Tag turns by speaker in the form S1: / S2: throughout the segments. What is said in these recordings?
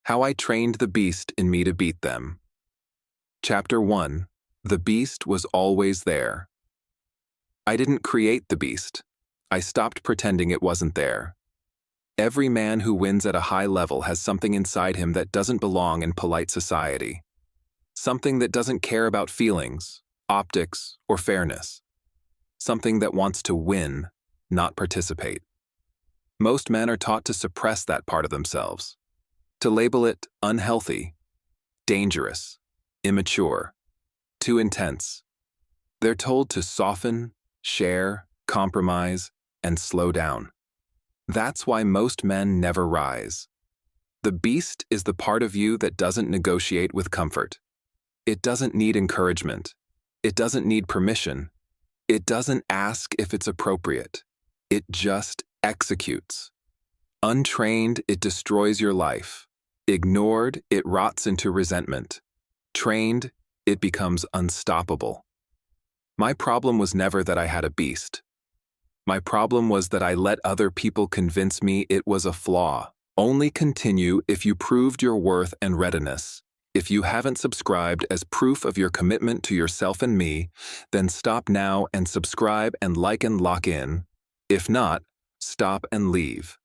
S1: How I Trained the Beast in Me to Beat Them. Chapter 1. The Beast Was Always There. I didn't create the beast. I stopped pretending it wasn't there. Every man who wins at a high level has something inside him that doesn't belong in polite society. Something that doesn't care about feelings, optics, or fairness. Something that wants to win, not participate. Most men are taught to suppress that part of themselves, to label it unhealthy, dangerous, immature, too intense. They're told to soften, share, compromise, and slow down. That's why most men never rise. The beast is the part of you that doesn't negotiate with comfort. It doesn't need encouragement. It doesn't need permission. It doesn't ask if it's appropriate. It just executes. Untrained, it destroys your life. Ignored, it rots into resentment. Trained, it becomes unstoppable. My problem was never that I had a beast. My problem was that I let other people convince me it was a flaw. Only continue if you proved your worth and readiness. If you haven't subscribed as proof of your commitment to yourself and me, then stop now and subscribe and like and lock in. If not, stop and leave.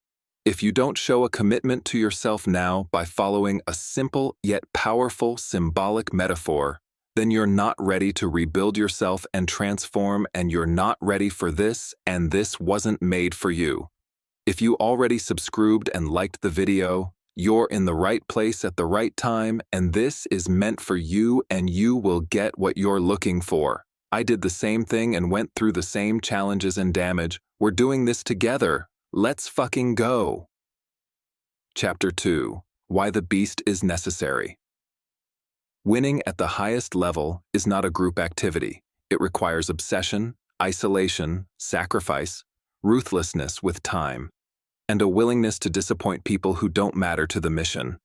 S1: If you don't show a commitment to yourself now by following a simple yet powerful symbolic metaphor, then you're not ready to rebuild yourself and transform, and you're not ready for this, and this wasn't made for you. If you already subscribed and liked the video, you're in the right place at the right time, and this is meant for you, and you will get what you're looking for. I did the same thing and went through the same challenges and damage. We're doing this together. Let's fucking go. Chapter 2. Why the Beast is Necessary. Winning at the highest level is not a group activity. It requires obsession, isolation, sacrifice, ruthlessness with time, and a willingness to disappoint people who don't matter to the mission.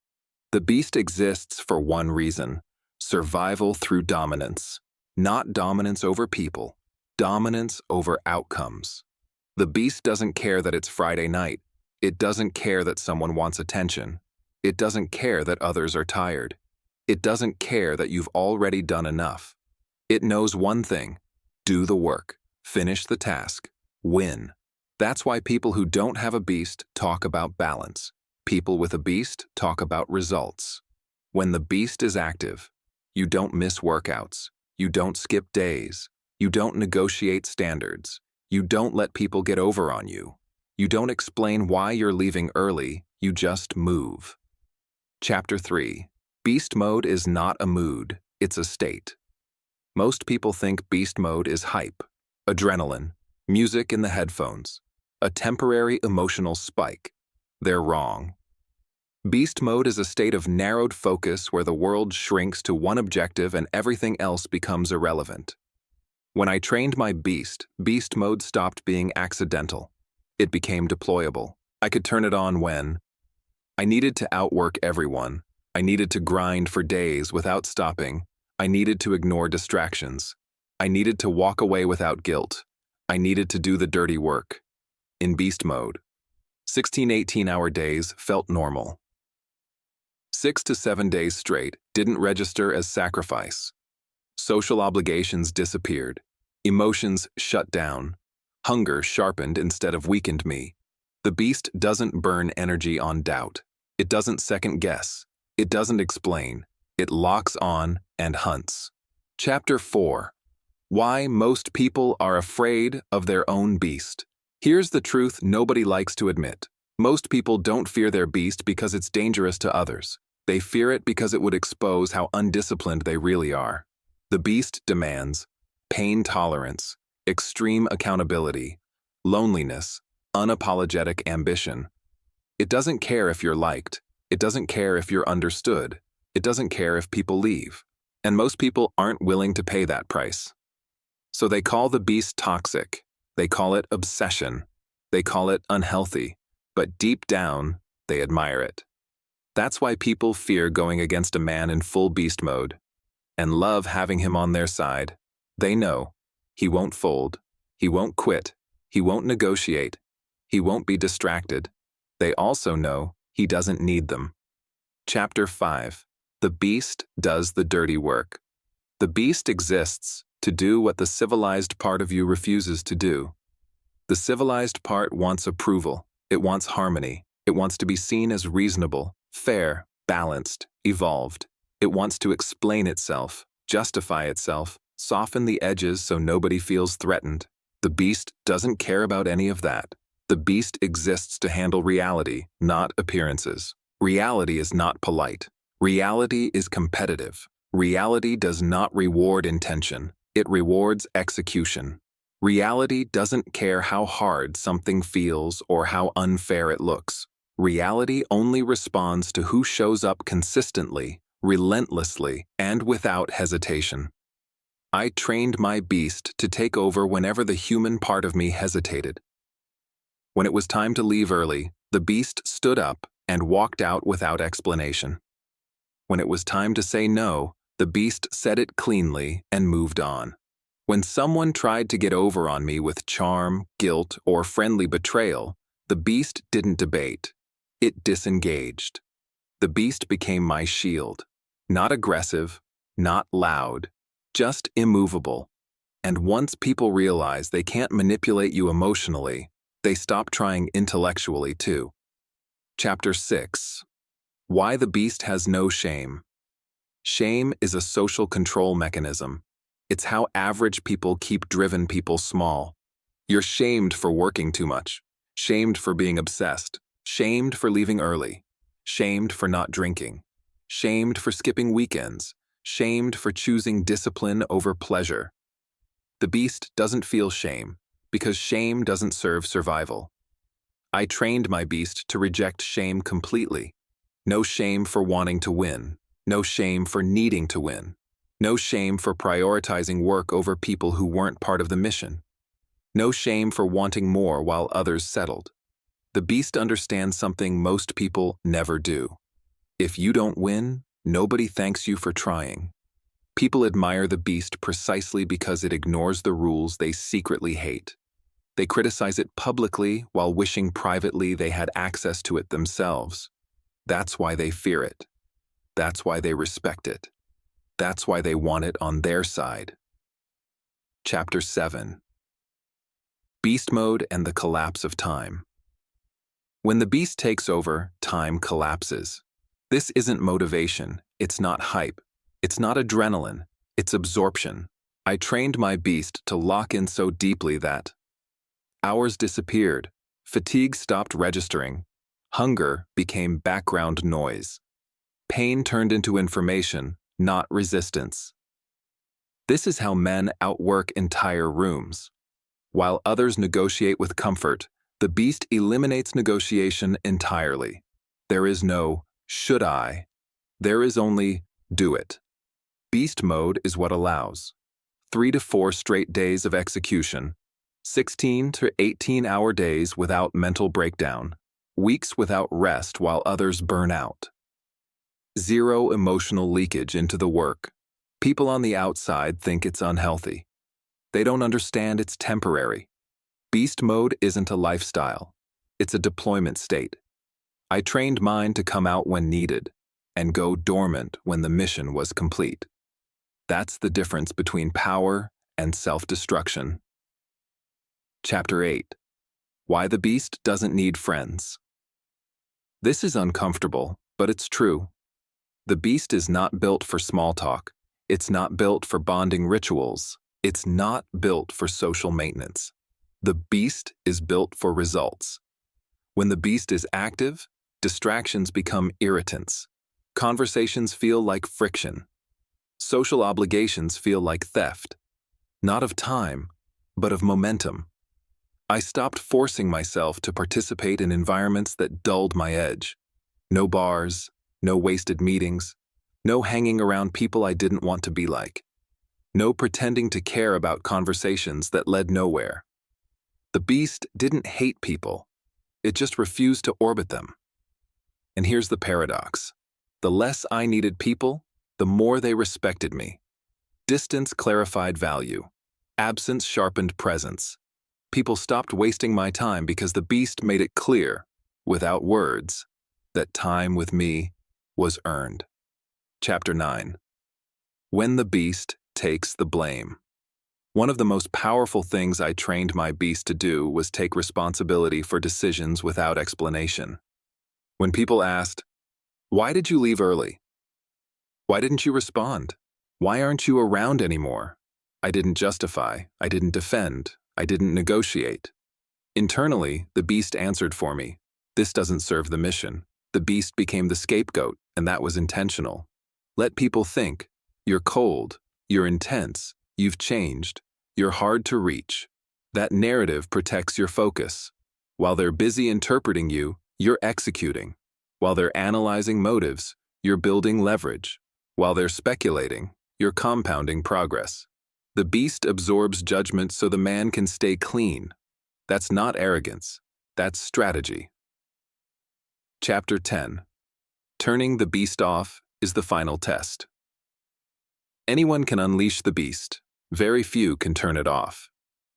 S1: The beast exists for one reason: survival through dominance. Not dominance over people, dominance over outcomes. The beast doesn't care that it's Friday night. It doesn't care that someone wants attention. It doesn't care that others are tired. It doesn't care that you've already done enough. It knows one thing: do the work, finish the task, win. That's why people who don't have a beast talk about balance. People with a beast talk about results. When the beast is active, you don't miss workouts. You don't skip days. You don't negotiate standards. You don't let people get over on you. You don't explain why you're leaving early. You just move. Chapter 3. Beast mode is not a mood, it's a state. Most people think beast mode is hype, adrenaline, music in the headphones, a temporary emotional spike. They're wrong. Beast mode is a state of narrowed focus where the world shrinks to one objective and everything else becomes irrelevant. When I trained my beast mode stopped being accidental. It became deployable. I could turn it on when I needed to outwork everyone. I needed to grind for days without stopping. I needed to ignore distractions. I needed to walk away without guilt. I needed to do the dirty work. In beast mode, 16 18-hour days felt normal. 6 to 7 days straight didn't register as sacrifice. Social obligations disappeared. Emotions shut down. Hunger sharpened instead of weakened me. The beast doesn't burn energy on doubt. It doesn't second guess. It doesn't explain. It locks on and hunts. Chapter 4. Why most people are afraid of their own beast. Here's the truth nobody likes to admit. Most people don't fear their beast because it's dangerous to others. They fear it because it would expose how undisciplined they really are. The beast demands pain tolerance, extreme accountability, loneliness, unapologetic ambition. It doesn't care if you're liked. It doesn't care if you're understood. It doesn't care if people leave. And most people aren't willing to pay that price. So they call the beast toxic. They call it obsession. They call it unhealthy. But deep down, they admire it. That's why people fear going against a man in full beast mode and love having him on their side. They know he won't fold. He won't quit. He won't negotiate. He won't be distracted. They also know he doesn't need them. Chapter 5. The beast does the dirty work. The beast exists to do what the civilized part of you refuses to do. The civilized part wants approval. It wants harmony. It wants to be seen as reasonable, fair, balanced, evolved. It wants to explain itself, justify itself, soften the edges so nobody feels threatened. The beast doesn't care about any of that. The beast exists to handle reality, not appearances. Reality is not polite. Reality is competitive. Reality does not reward intention. It rewards execution. Reality doesn't care how hard something feels or how unfair it looks. Reality only responds to who shows up consistently, relentlessly, and without hesitation. I trained my beast to take over whenever the human part of me hesitated. When it was time to leave early, the beast stood up and walked out without explanation. When it was time to say no, the beast said it cleanly and moved on. When someone tried to get over on me with charm, guilt, or friendly betrayal, the beast didn't debate. It disengaged. The beast became my shield. Not aggressive, not loud, just immovable. And once people realize they can't manipulate you emotionally, they stop trying intellectually too. Chapter 6. Why the beast has no shame. Shame is a social control mechanism. It's how average people keep driven people small. You're shamed for working too much, shamed for being obsessed, shamed for leaving early, shamed for not drinking, shamed for skipping weekends, shamed for choosing discipline over pleasure. The beast doesn't feel shame because shame doesn't serve survival. I trained my beast to reject shame completely. No shame for wanting to win. No shame for needing to win. No shame for prioritizing work over people who weren't part of the mission. No shame for wanting more while others settled. The beast understands something most people never do. If you don't win, nobody thanks you for trying. People admire the beast precisely because it ignores the rules they secretly hate. They criticize it publicly while wishing privately they had access to it themselves. That's why they fear it. That's why they respect it. That's why they want it on their side. Chapter 7. Beast Mode and the Collapse of Time. When the beast takes over, time collapses. This isn't motivation. It's not hype. It's not adrenaline. It's absorption. I trained my beast to lock in so deeply that hours disappeared, fatigue stopped registering, hunger became background noise. Pain turned into information, not resistance. This is how men outwork entire rooms. While others negotiate with comfort, the beast eliminates negotiation entirely. There is no should I. There is only do it. Beast mode is what allows 3 to 4 straight days of execution, 16 to 18-hour days without mental breakdown, weeks without rest while others burn out. Zero emotional leakage into the work. People on the outside think it's unhealthy. They don't understand it's temporary. Beast mode isn't a lifestyle. It's a deployment state. I trained mine to come out when needed and go dormant when the mission was complete. That's the difference between power and self-destruction. Chapter 8. Why the beast doesn't need friends. This is uncomfortable, but it's true. The beast is not built for small talk. It's not built for bonding rituals. It's not built for social maintenance. The beast is built for results. When the beast is active, distractions become irritants. Conversations feel like friction. Social obligations feel like theft. Not of time, but of momentum. I stopped forcing myself to participate in environments that dulled my edge. No bars, no wasted meetings, no hanging around people I didn't want to be like. No pretending to care about conversations that led nowhere. The beast didn't hate people. It just refused to orbit them. And here's the paradox. The less I needed people, the more they respected me. Distance clarified value. Absence sharpened presence. People stopped wasting my time because the beast made it clear, without words, that time with me was earned. Chapter 9. When the beast takes the blame. One of the most powerful things I trained my beast to do was take responsibility for decisions without explanation. When people asked, "Why did you leave early? Why didn't you respond? Why aren't you around anymore?" I didn't justify, I didn't defend, I didn't negotiate. Internally, the beast answered for me. This doesn't serve the mission. The beast became the scapegoat, and that was intentional. Let people think, "You're cold, you're intense, you've changed, you're hard to reach." That narrative protects your focus. While they're busy interpreting you, you're executing. While they're analyzing motives, you're building leverage. While they're speculating, you're compounding progress. The beast absorbs judgment so the man can stay clean. That's not arrogance. That's strategy. Chapter 10. Turning the beast off is the final test. Anyone can unleash the beast. Very few can turn it off.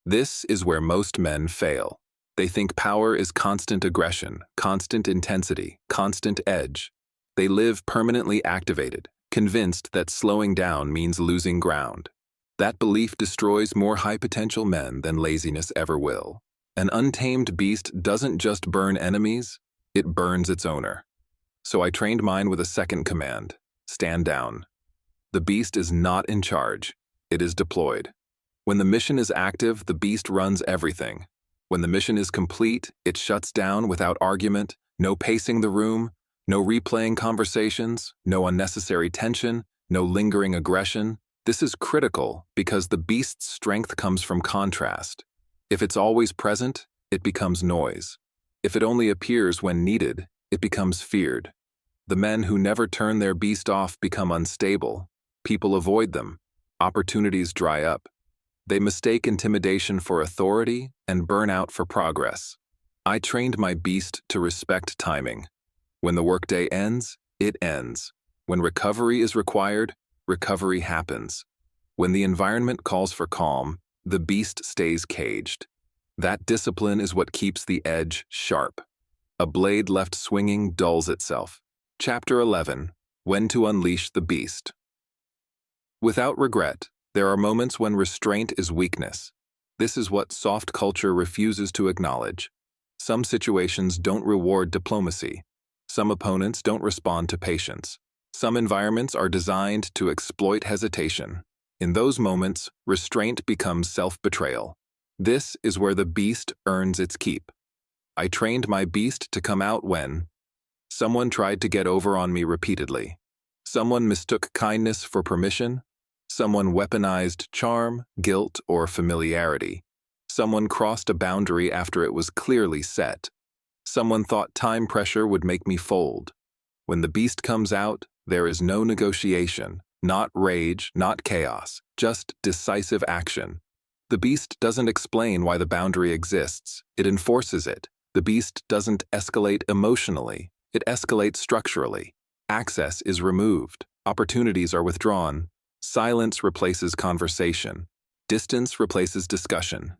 S1: This is where most men fail. They think power is constant aggression, constant intensity, constant edge. They live permanently activated, convinced that slowing down means losing ground. That belief destroys more high-potential men than laziness ever will. An untamed beast doesn't just burn enemies, it burns its owner. So I trained mine with a second command: stand down. The beast is not in charge, it is deployed. When the mission is active, the beast runs everything. When the mission is complete, it shuts down without argument, no pacing the room, no replaying conversations, no unnecessary tension, no lingering aggression. This is critical because the beast's strength comes from contrast. If it's always present, it becomes noise. If it only appears when needed, it becomes feared. The men who never turn their beast off become unstable. People avoid them. Opportunities dry up. They mistake intimidation for authority and burnout for progress. I trained my beast to respect timing. When the workday ends, it ends. When recovery is required, recovery happens. When the environment calls for calm, the beast stays caged. That discipline is what keeps the edge sharp. A blade left swinging dulls itself. Chapter 11. When to unleash the beast. Without regret, there are moments when restraint is weakness. This is what soft culture refuses to acknowledge. Some situations don't reward diplomacy. Some opponents don't respond to patience. Some environments are designed to exploit hesitation. In those moments, restraint becomes self-betrayal. This is where the beast earns its keep. I trained my beast to come out when someone tried to get over on me repeatedly. Someone mistook kindness for permission. Someone weaponized charm, guilt, or familiarity. Someone crossed a boundary after it was clearly set. Someone thought time pressure would make me fold. When the beast comes out, there is no negotiation, not rage, not chaos, just decisive action. The beast doesn't explain why the boundary exists, it enforces it. The beast doesn't escalate emotionally, it escalates structurally. Access is removed, opportunities are withdrawn, silence replaces conversation, distance replaces discussion.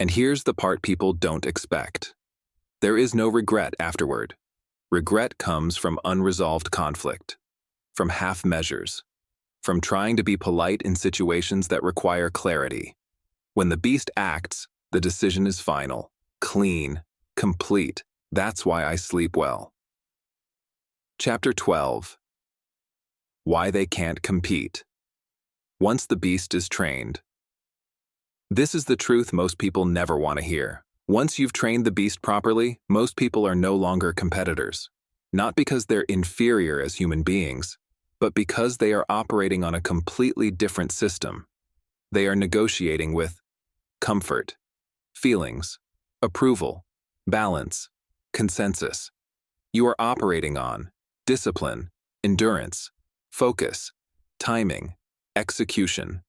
S1: And here's the part people don't expect. There is no regret afterward. Regret comes from unresolved conflict, from half measures, from trying to be polite in situations that require clarity. When the beast acts, the decision is final, clean, complete. That's why I sleep well. Chapter 12. Why they can't compete. Once the beast is trained. This is the truth most people never want to hear. Once you've trained the beast properly, most people are no longer competitors. Not because they're inferior as human beings, but because they are operating on a completely different system. They are negotiating with comfort, feelings, approval, balance, consensus. You are operating on discipline, endurance, focus, timing, execution.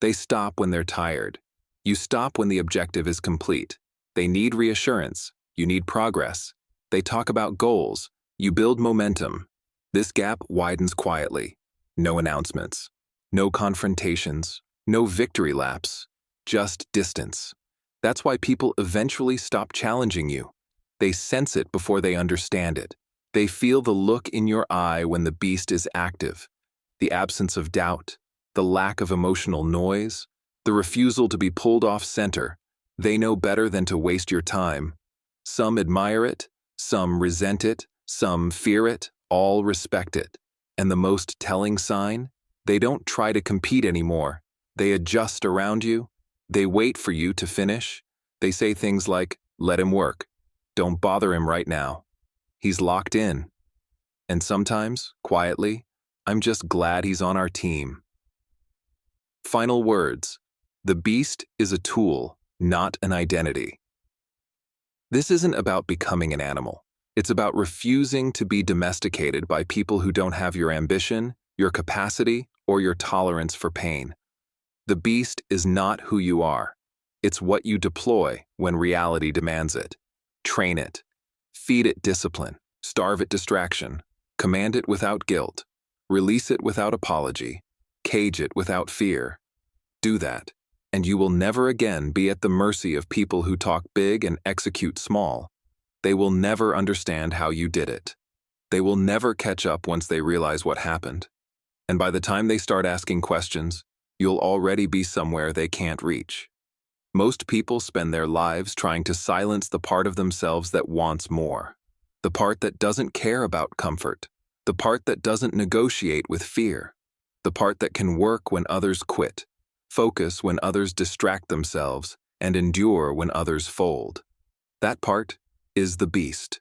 S1: They stop when they're tired. You stop when the objective is complete. They need reassurance. You need progress. They talk about goals. You build momentum. This gap widens quietly. No announcements. No confrontations. No victory laps. Just distance. That's why people eventually stop challenging you. They sense it before they understand it. They feel the look in your eye when the beast is active, the absence of doubt, the lack of emotional noise, the refusal to be pulled off center. They know better than to waste your time. Some admire it, some resent it, some fear it, all respect it. And the most telling sign? They don't try to compete anymore. They adjust around you. They wait for you to finish. They say things like, "Let him work. Don't bother him right now. He's locked in." And sometimes, quietly, I'm just glad he's on our team. Final words. The beast is a tool, not an identity. This isn't about becoming an animal. It's about refusing to be domesticated by people who don't have your ambition, your capacity, or your tolerance for pain. The beast is not who you are. It's what you deploy when reality demands it. Train it. Feed it discipline. Starve it distraction. Command it without guilt. Release it without apology. Cage it without fear. Do that, and you will never again be at the mercy of people who talk big and execute small. They will never understand how you did it. They will never catch up once they realize what happened. And by the time they start asking questions, you'll already be somewhere they can't reach. Most people spend their lives trying to silence the part of themselves that wants more. The part that doesn't care about comfort. The part that doesn't negotiate with fear. The part that can work when others quit, focus when others distract themselves, and endure when others fold. That part is the beast.